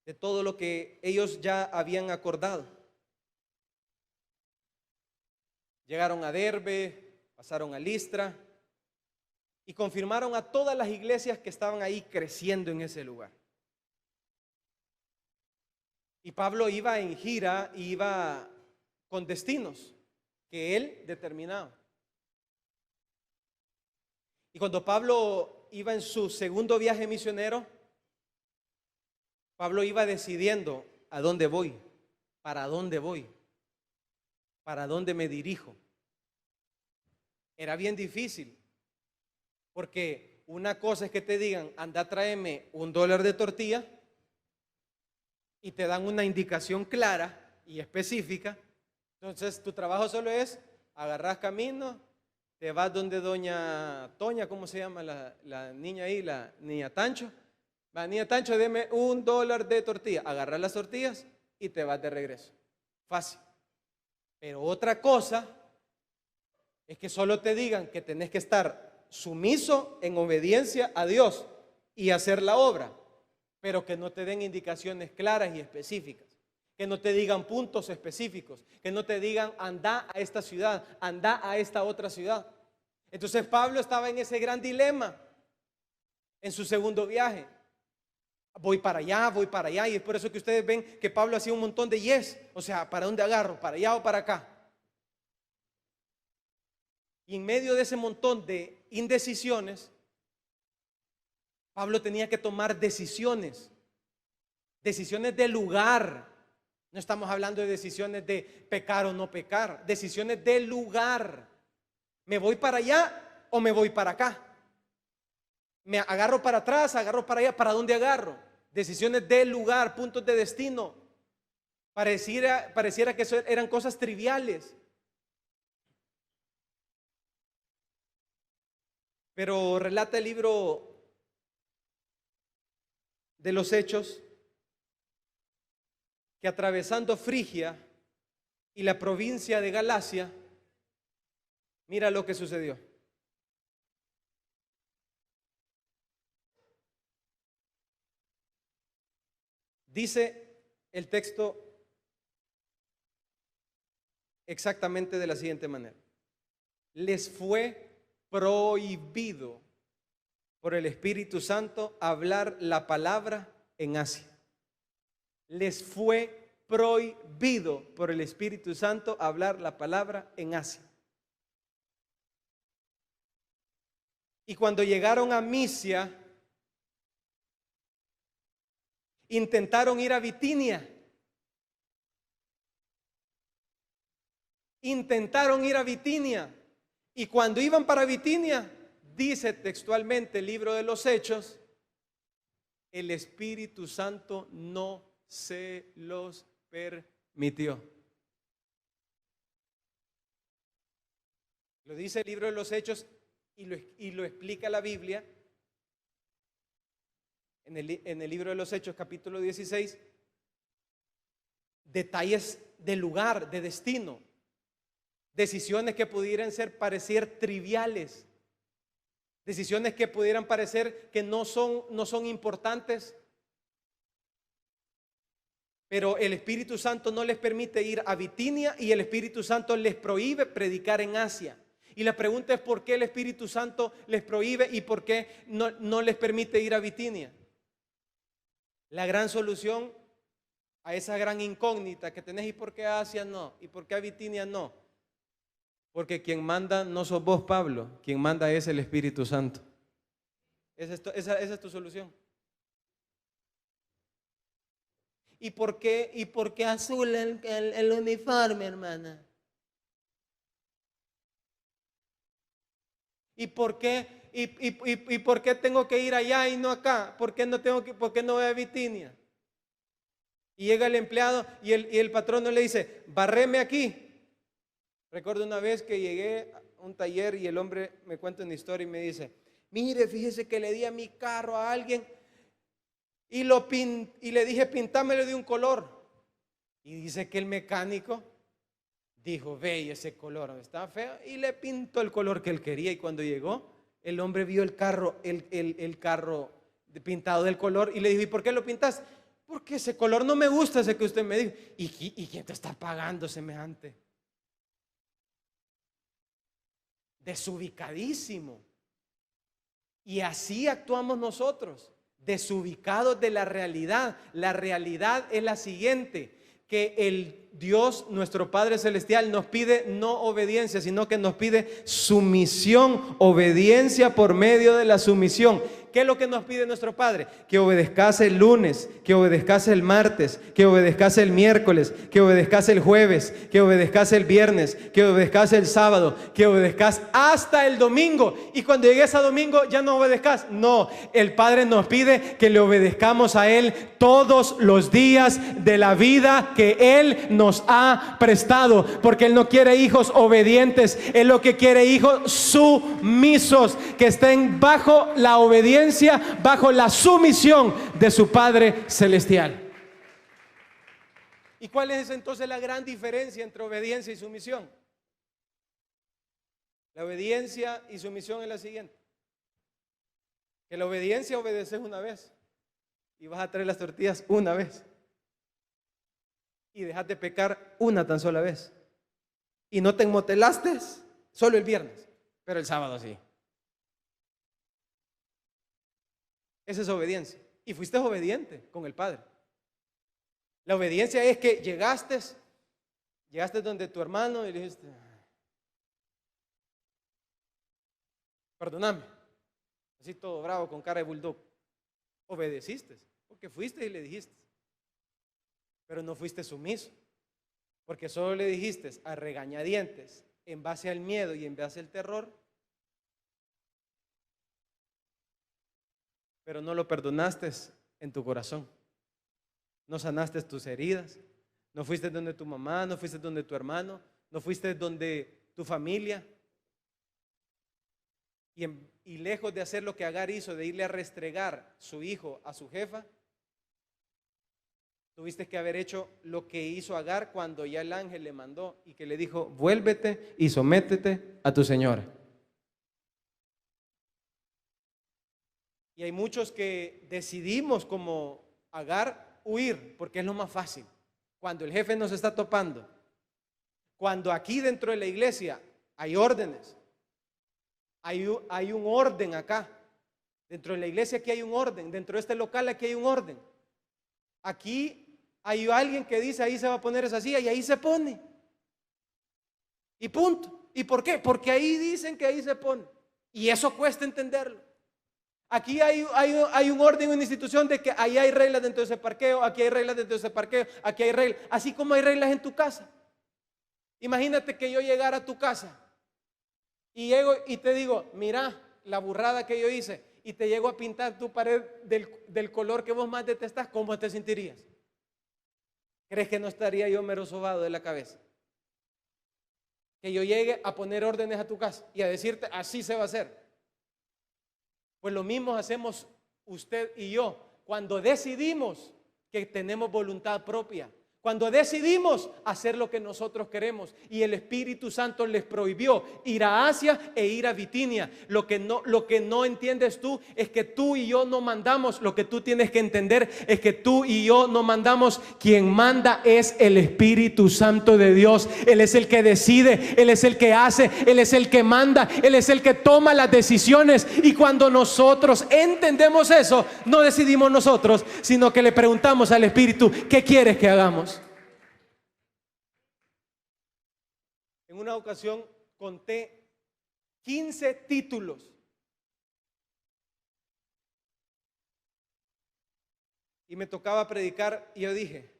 de todo lo que ellos ya habían acordado. Llegaron a Derbe, pasaron a Listra y confirmaron a todas las iglesias que estaban ahí creciendo en ese lugar. Y Pablo iba en gira y iba con destinos que él determinaba. Y cuando Pablo iba en su segundo viaje misionero, Pablo iba decidiendo a dónde voy, para dónde voy, para dónde me dirijo. Era bien difícil, porque una cosa es que te digan: anda, tráeme $1 de tortilla, y te dan una indicación clara y específica. Entonces tu trabajo solo es agarrar camino, te vas donde doña Toña, ¿cómo se llama la niña ahí? La niña Tancho. Va, niña Tancho, deme $1 de tortilla. Agarras las tortillas y te vas de regreso. Fácil. Pero otra cosa es que solo te digan que tenés que estar sumiso en obediencia a Dios y hacer la obra, pero que no te den indicaciones claras y específicas. Que no te digan puntos específicos, que no te digan: anda a esta ciudad, anda a esta otra ciudad. Entonces Pablo estaba en ese gran dilema en su segundo viaje. Voy para allá, y es por eso que ustedes ven que Pablo hacía un montón de yes. O sea, ¿para dónde agarro? ¿Para allá o para acá? Y en medio de ese montón de indecisiones, Pablo tenía que tomar decisiones de lugar. No estamos hablando de decisiones de pecar o no pecar, decisiones de lugar. ¿Me voy para allá o me voy para acá? ¿Me agarro para atrás, agarro para allá? ¿Para dónde agarro? Decisiones de lugar, puntos de destino. Pareciera que eso eran cosas triviales. Pero relata el libro de los Hechos que atravesando Frigia y la provincia de Galacia, mira lo que sucedió. Dice el texto exactamente de la siguiente manera: les fue prohibido por el Espíritu Santo hablar la palabra en Asia. Les fue prohibido por el Espíritu Santo hablar la palabra en Asia. Y cuando llegaron a Misia, intentaron ir a Bitinia. Y cuando iban para Bitinia, dice textualmente el libro de los Hechos, el Espíritu Santo no se los permitió. Lo dice el libro de los Hechos y lo explica la Biblia. En el libro de los Hechos, capítulo 16, detalles de lugar, de destino, decisiones que pudieran parecer triviales, decisiones que pudieran parecer que no son importantes, pero el Espíritu Santo no les permite ir a Bitinia y el Espíritu Santo les prohíbe predicar en Asia. Y la pregunta es por qué el Espíritu Santo les prohíbe y por qué no les permite ir a Bitinia. La gran solución a esa gran incógnita que tenés, ¿y por qué a Asia no? ¿Y por qué a Bitinia no? Porque quien manda no sos vos, Pablo, quien manda es el Espíritu Santo. Esa es tu solución. ¿Y por qué azul el uniforme, hermana? ¿Y por qué tengo que ir allá y no acá? ¿Por qué no voy a Bitinia? Y llega el empleado y el patrón no le dice, barreme aquí. Recuerdo una vez que llegué a un taller y el hombre me cuenta una historia y me dice, mire, fíjese que le di a mi carro a alguien y le dije, pintámelo de un color. Y dice que el mecánico dijo, ve, ese color está feo, y le pintó el color que él quería. Y cuando llegó, el hombre vio el carro pintado del color y le dijo, ¿y por qué lo pintaste? Porque ese color no me gusta, ese que usted me dijo. ¿Y quién te está pagando semejante? Desubicadísimo. Y así actuamos nosotros, desubicados de la realidad. La realidad es la siguiente, que el Dios, nuestro Padre Celestial, nos pide no obediencia, sino que nos pide sumisión, obediencia por medio de la sumisión. ¿Qué es lo que nos pide nuestro Padre? Que obedezcas el lunes, que obedezcas el martes, que obedezcas el miércoles, que obedezcas el jueves, que obedezcas el viernes, que obedezcas el sábado, que obedezcas hasta el domingo. Y cuando llegues a domingo ya no obedezcas. No, el Padre nos pide que le obedezcamos a Él todos los días de la vida que Él nos ha prestado, porque Él no quiere hijos obedientes, Él lo que quiere hijos sumisos, que estén bajo la obediencia, bajo la sumisión de su Padre Celestial. ¿Y cuál es entonces la gran diferencia entre obediencia y sumisión? La obediencia y sumisión es la siguiente: que la obediencia obedeces una vez y vas a traer las tortillas una vez y dejas de pecar una tan sola vez y no te enmotelaste solo el viernes, pero el sábado sí. Esa es obediencia. Y fuiste obediente con el Padre. La obediencia es que llegaste donde tu hermano y le dijiste, perdóname, así todo bravo con cara de bulldog. Obedeciste porque fuiste y le dijiste, pero no fuiste sumiso, porque solo le dijiste a regañadientes, en base al miedo y en base al terror, pero no lo perdonaste en tu corazón, no sanaste tus heridas, no fuiste donde tu mamá, no fuiste donde tu hermano, no fuiste donde tu familia, y lejos de hacer lo que Agar hizo, de irle a restregar su hijo a su jefa, tuviste que haber hecho lo que hizo Agar cuando ya el ángel le mandó y que le dijo, vuélvete y sométete a tu señora. Y hay muchos que decidimos como Agar huir porque es lo más fácil. Cuando el jefe nos está topando, cuando aquí dentro de la iglesia hay órdenes, hay un orden acá. Dentro de la iglesia aquí hay un orden, dentro de este local aquí hay un orden. Aquí hay alguien que dice ahí se va a poner esa silla y ahí se pone. Y punto. ¿Y por qué? Porque ahí dicen que ahí se pone. Y eso cuesta entenderlo. Aquí hay un orden, una institución de que ahí hay reglas dentro de ese parqueo, aquí hay reglas dentro de ese parqueo, aquí hay reglas, así como hay reglas en tu casa. Imagínate que yo llegara a tu casa y llego y te digo, mira la burrada que yo hice, y te llego a pintar tu pared del color que vos más detestás, ¿cómo te sentirías? ¿Crees que no estaría yo mero sobado de la cabeza? Que yo llegue a poner órdenes a tu casa y a decirte, así se va a hacer. Pues lo mismo hacemos usted y yo cuando decidimos que tenemos voluntad propia, Cuando decidimos hacer lo que nosotros queremos, y el Espíritu Santo les prohibió ir a Asia e ir a Bitinia. Lo que no entiendes tú es que tú y yo no mandamos. Lo que tú tienes que entender es que tú y yo no mandamos. Quien manda es el Espíritu Santo de Dios. Él es el que decide, Él es el que hace, Él es el que manda, Él es el que toma las decisiones. Y cuando nosotros entendemos eso, no decidimos nosotros, sino que le preguntamos al Espíritu: ¿qué quieres que hagamos? En una ocasión conté 15 títulos. Y me tocaba predicar y yo dije,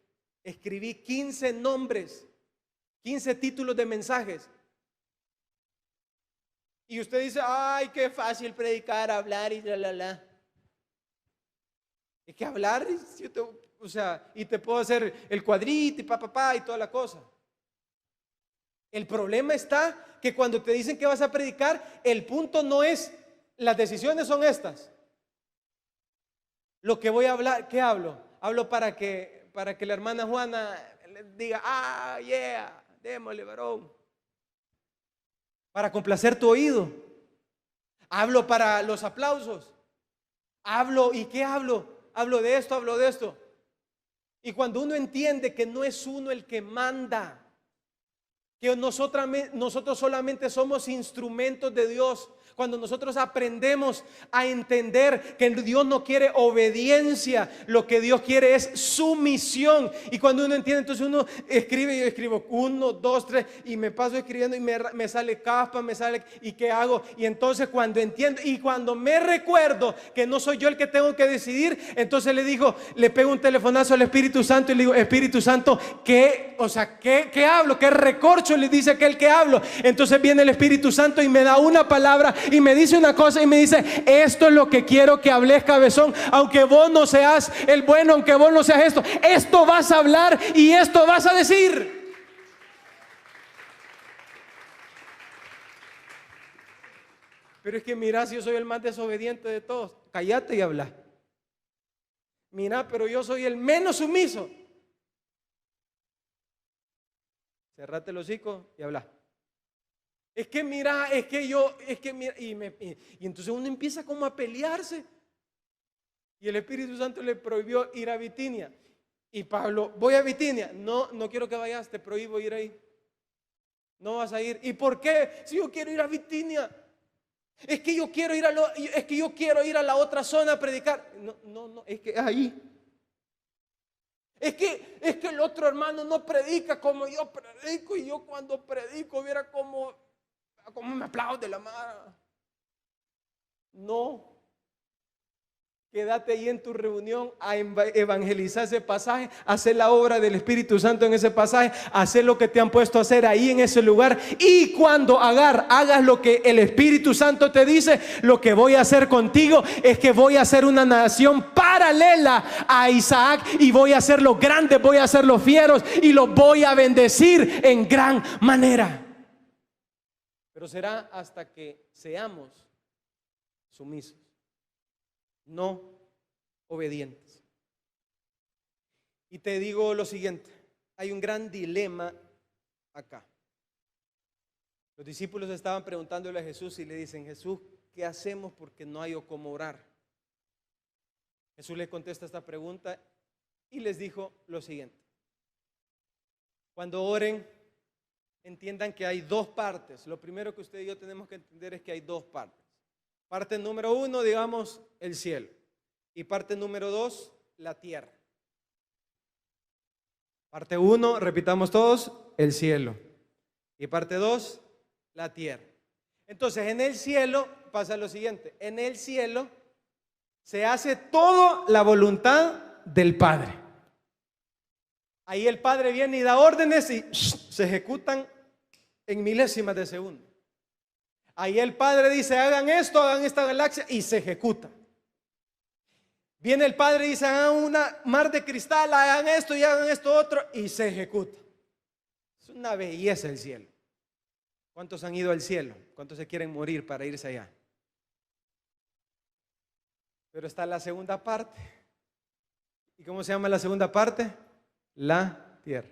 escribí 15 nombres, 15 títulos de mensajes. Y usted dice: ay, qué fácil predicar, hablar y la. Es que hablar, o sea, y te puedo hacer el cuadrito y pa y toda la cosa. El problema está que cuando te dicen que vas a predicar, el punto no es, las decisiones son estas. Lo que voy a hablar, ¿qué hablo? Hablo para que la hermana Juana le diga: ah, yeah, démosle, varón. Para complacer tu oído. Hablo para los aplausos. Hablo, ¿y qué hablo? Hablo de esto, hablo de esto. Y cuando uno entiende que no es uno el que manda, que nosotros solamente somos instrumentos de Dios, cuando nosotros aprendemos a entender que Dios no quiere obediencia, lo que Dios quiere es sumisión. Y cuando uno entiende, entonces uno escribe, yo escribo 1, 2, 3 y me paso escribiendo y me sale caspa, me sale, ¿y qué hago? Y entonces cuando entiendo y cuando me recuerdo que no soy yo el que tengo que decidir, entonces le pego un telefonazo al Espíritu Santo y le digo: Espíritu Santo, ¿qué hablo? ¿Qué recorcho le dice aquel que hablo? Entonces viene el Espíritu Santo y me da una palabra y me dice una cosa y me dice: esto es lo que quiero que hables, cabezón. Aunque vos no seas el bueno, aunque vos no seas esto vas a hablar y esto vas a decir. Pero es que mira, si yo soy el más desobediente de todos, cállate y habla. Mira, pero yo soy el menos sumiso. Cerrate el hocico y habla. Es que mira, y entonces uno empieza como a pelearse. Y el Espíritu Santo le prohibió ir a Bitinia. Y Pablo: voy a Bitinia. No quiero que vayas, te prohíbo ir ahí. No vas a ir. ¿Y por qué? Si yo quiero ir a Bitinia. Es que yo quiero ir a la otra zona a predicar. No, es que ahí. Es que el otro hermano no predica como yo predico, y yo cuando predico viera como me aplaude la mano. No. Quédate ahí en tu reunión a evangelizar ese pasaje, hacer la obra del Espíritu Santo en ese pasaje, hacer lo que te han puesto a hacer ahí en ese lugar. Y cuando hagas lo que el Espíritu Santo te dice, lo que voy a hacer contigo es que voy a hacer una nación paralela a Isaac, y voy a hacer los grandes, voy a hacer los fieros y los voy a bendecir en gran manera. Pero será hasta que seamos sumisos, no obedientes. Y te digo lo siguiente: hay un gran dilema acá. Los discípulos estaban preguntándole a Jesús y le dicen: Jesús, ¿qué hacemos porque no hay cómo orar? Jesús les contesta esta pregunta y les dijo lo siguiente: cuando oren, entiendan que hay dos partes. Lo primero que usted y yo tenemos que entender es que hay dos partes. Parte número 1, digamos, el cielo. Y parte número 2, la tierra. Parte 1, repitamos todos, el cielo. Y parte 2, la tierra. Entonces, en el cielo pasa lo siguiente: en el cielo se hace toda la voluntad del Padre. Ahí el Padre viene y da órdenes y se ejecutan en milésimas de segundo. Ahí el Padre dice: hagan esto, hagan esta galaxia, y se ejecuta. Viene el Padre y dice: hagan una mar de cristal, hagan esto y hagan esto otro, y se ejecuta. Es una belleza el cielo. ¿Cuántos han ido al cielo? ¿Cuántos se quieren morir para irse allá? Pero está la segunda parte. ¿Y cómo se llama la segunda parte? La tierra.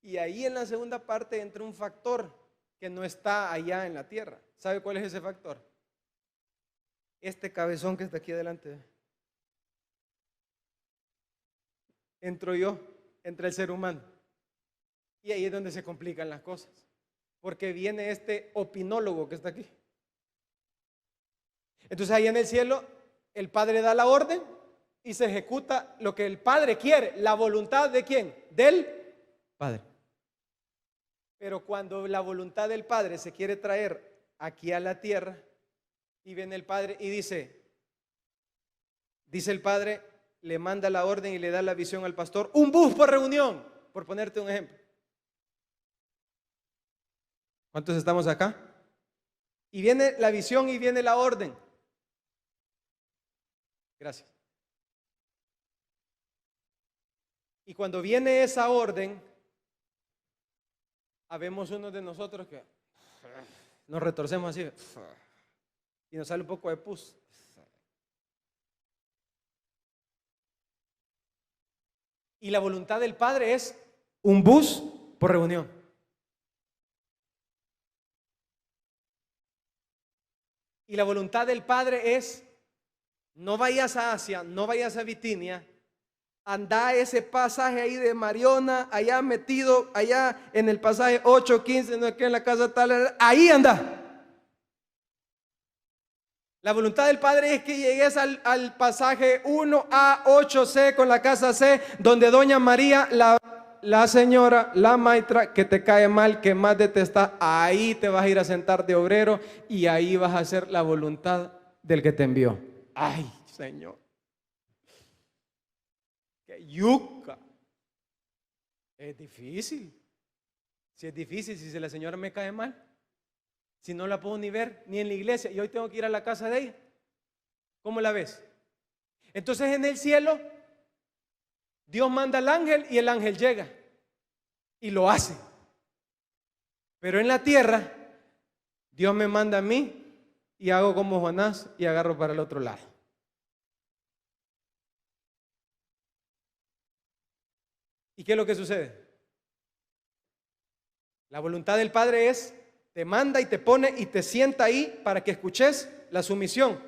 Y ahí en la segunda parte entra un factor que no está allá en la tierra. ¿Sabe cuál es ese factor? Este cabezón que está aquí adelante. Entro yo, entra el ser humano. Y ahí es donde se complican las cosas. Porque viene este opinólogo que está aquí. Entonces ahí en el cielo, el Padre da la orden y se ejecuta lo que el Padre quiere. ¿La voluntad de quién? Del Padre. Pero cuando la voluntad del Padre se quiere traer aquí a la tierra, y viene el Padre y dice el Padre, le manda la orden y le da la visión al pastor, un bus por reunión, por ponerte un ejemplo. ¿Cuántos estamos acá? Y viene la visión y viene la orden. Gracias. Y cuando viene esa orden, habemos unos de nosotros que nos retorcemos así y nos sale un poco de pus. Y la voluntad del Padre es un bus por reunión. Y la voluntad del Padre es: no vayas a Asia, no vayas a Bitinia, anda ese pasaje ahí de Mariona, allá metido, allá en el pasaje 8:15, no es que en la casa tal, ahí anda. La voluntad del Padre es que llegues al pasaje 1A 8C con la casa C, donde doña María, la señora, la maestra que te cae mal, que más detesta, ahí te vas a ir a sentar de obrero y ahí vas a hacer la voluntad del que te envió. Ay, Señor, qué yuca. Es difícil. Si es difícil, si la señora me cae mal, si no la puedo ni ver, ni en la iglesia, y hoy tengo que ir a la casa de ella, ¿cómo la ves? Entonces en el cielo, Dios manda al ángel y el ángel llega y lo hace. Pero en la tierra, Dios me manda a mí y hago como Jonás y agarro para el otro lado. ¿Y qué es lo que sucede? La voluntad del Padre es: te manda y te pone y te sienta ahí para que escuches la sumisión.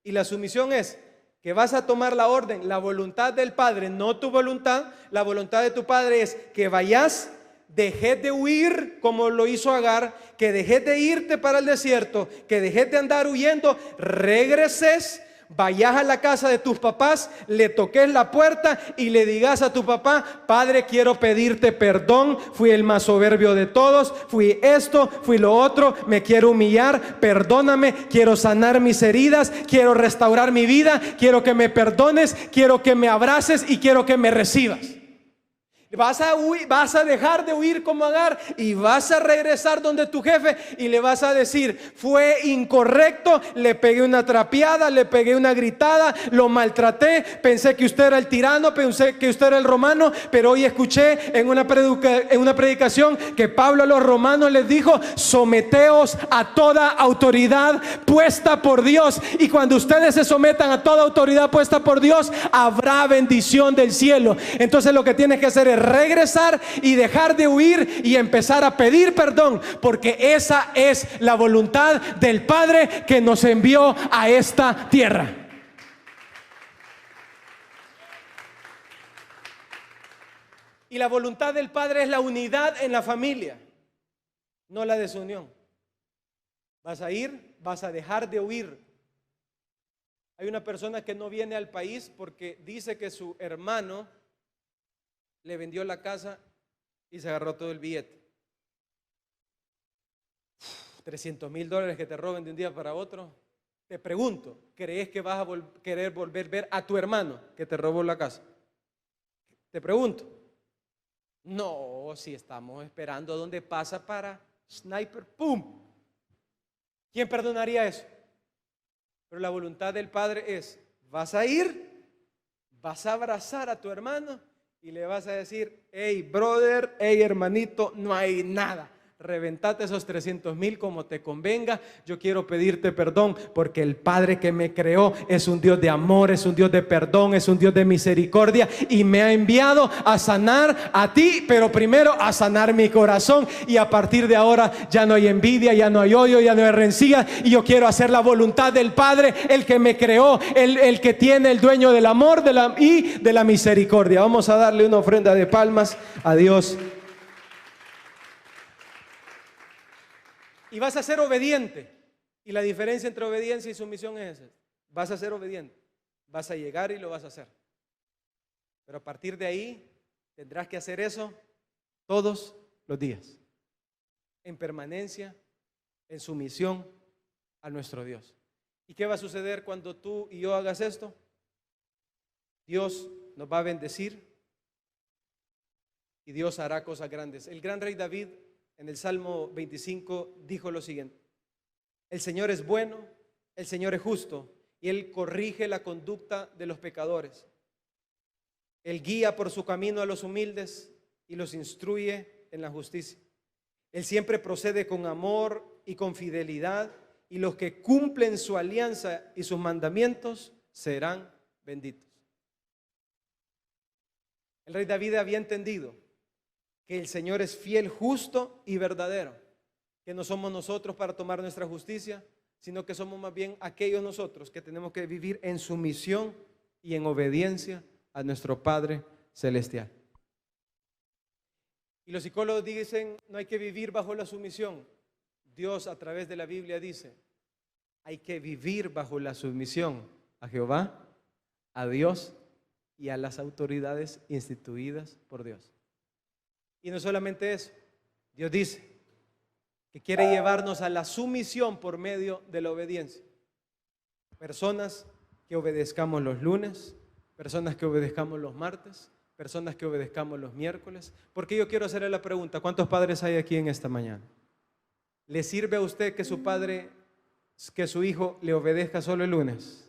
Y la sumisión es que vas a tomar la orden, la voluntad del Padre, no tu voluntad. La voluntad de tu Padre es que vayas, dejes de huir como lo hizo Agar, que dejes de irte para el desierto, que dejes de andar huyendo, regreses, vayas a la casa de tus papás, le toques la puerta y le digas a tu papá: Padre, quiero pedirte perdón, fui el más soberbio de todos, fui esto, fui lo otro, me quiero humillar, perdóname, quiero sanar mis heridas, quiero restaurar mi vida, quiero que me perdones, quiero que me abraces y quiero que me recibas. Vas a dejar de huir como Agar y vas a regresar donde tu jefe y le vas a decir: fue incorrecto, le pegué una trapeada, le pegué una gritada, lo maltraté, pensé que usted era el tirano, pensé que usted era el romano, pero hoy escuché en una predicación que Pablo a los romanos les dijo: someteos a toda autoridad puesta por Dios, y cuando ustedes se sometan a toda autoridad puesta por Dios, habrá bendición del cielo. Entonces lo que tienes que hacer es regresar y dejar de huir y empezar a pedir perdón, porque esa es la voluntad del Padre que nos envió a esta tierra. Y la voluntad del Padre es la unidad en la familia, no la desunión. Vas a ir, vas a dejar de huir. Hay una persona que no viene al país porque dice que su hermano le vendió la casa y se agarró todo el billete. $300,000 que te roben de un día para otro. Te pregunto, ¿crees que vas a querer volver a ver a tu hermano que te robó la casa? Te pregunto. No, si estamos esperando dónde pasa para sniper, ¡pum! ¿Quién perdonaría eso? Pero la voluntad del Padre es: vas a ir, vas a abrazar a tu hermano y le vas a decir: hey brother, hey hermanito, no hay nada, reventate esos 300,000 como te convenga. Yo quiero pedirte perdón porque el Padre que me creó es un Dios de amor, es un Dios de perdón, es un Dios de misericordia y me ha enviado a sanar a ti, pero primero a sanar mi corazón. Y a partir de ahora ya no hay envidia, ya no hay odio, ya no hay rencilla, y yo quiero hacer la voluntad del Padre, el que me creó, el que tiene, el dueño del amor y de la misericordia. Vamos a darle una ofrenda de palmas a Dios. Y vas a ser obediente. Y la diferencia entre obediencia y sumisión es esa. Vas a ser obediente. Vas a llegar y lo vas a hacer. Pero a partir de ahí tendrás que hacer eso todos los días. En permanencia, en sumisión a nuestro Dios. ¿Y qué va a suceder cuando tú y yo hagas esto? Dios nos va a bendecir y Dios hará cosas grandes. El gran rey David en el Salmo 25 dijo lo siguiente: el Señor es bueno, el Señor es justo y Él corrige la conducta de los pecadores. Él guía por su camino a los humildes y los instruye en la justicia. Él siempre procede con amor y con fidelidad, y los que cumplen su alianza y sus mandamientos serán benditos. El rey David había entendido que el Señor es fiel, justo y verdadero, que no somos nosotros para tomar nuestra justicia, sino que somos más bien aquellos nosotros que tenemos que vivir en sumisión y en obediencia a nuestro Padre Celestial. Y los psicólogos dicen, no hay que vivir bajo la sumisión. Dios a través de la Biblia dice, hay que vivir bajo la sumisión a Jehová, a Dios y a las autoridades instituidas por Dios. Y no solamente eso, Dios dice que quiere llevarnos a la sumisión por medio de la obediencia. Personas que obedezcamos los lunes, personas que obedezcamos los martes, personas que obedezcamos los miércoles. Porque yo quiero hacerle la pregunta, ¿cuántos padres hay aquí en esta mañana? ¿Le sirve a usted que su padre, que su hijo le obedezca solo el lunes?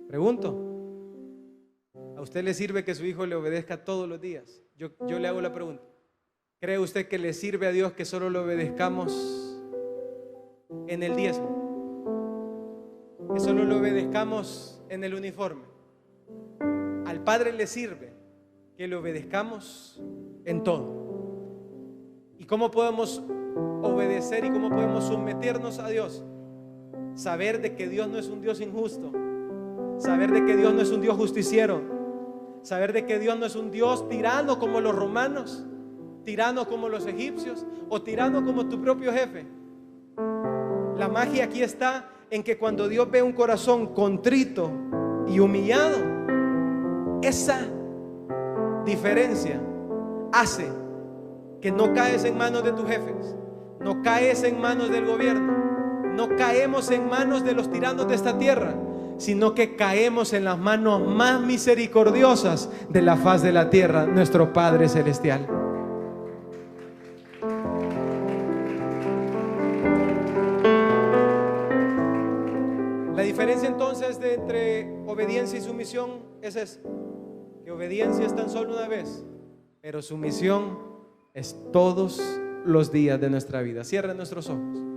Pregunto. ¿A usted le sirve que su hijo le obedezca todos los días? Yo le hago la pregunta. ¿Cree usted que le sirve a Dios que solo le obedezcamos en el diezmo? Que solo le obedezcamos en el uniforme. Al Padre le sirve que le obedezcamos en todo. ¿Y cómo podemos obedecer y cómo podemos someternos a Dios? Saber de que Dios no es un Dios injusto. Saber de que Dios no es un Dios justiciero. Saber de que Dios no es un Dios tirano como los romanos, tirano como los egipcios o tirano como tu propio jefe. La magia aquí está en que cuando Dios ve un corazón contrito y humillado, esa diferencia hace que no caes en manos de tus jefes, no caes en manos del gobierno, no caemos en manos de los tiranos de esta tierra, sino que caemos en las manos más misericordiosas de la faz de la tierra, nuestro Padre Celestial. La diferencia entonces entre obediencia y sumisión es esa, que obediencia es tan solo una vez, pero sumisión es todos los días de nuestra vida. Cierren nuestros ojos.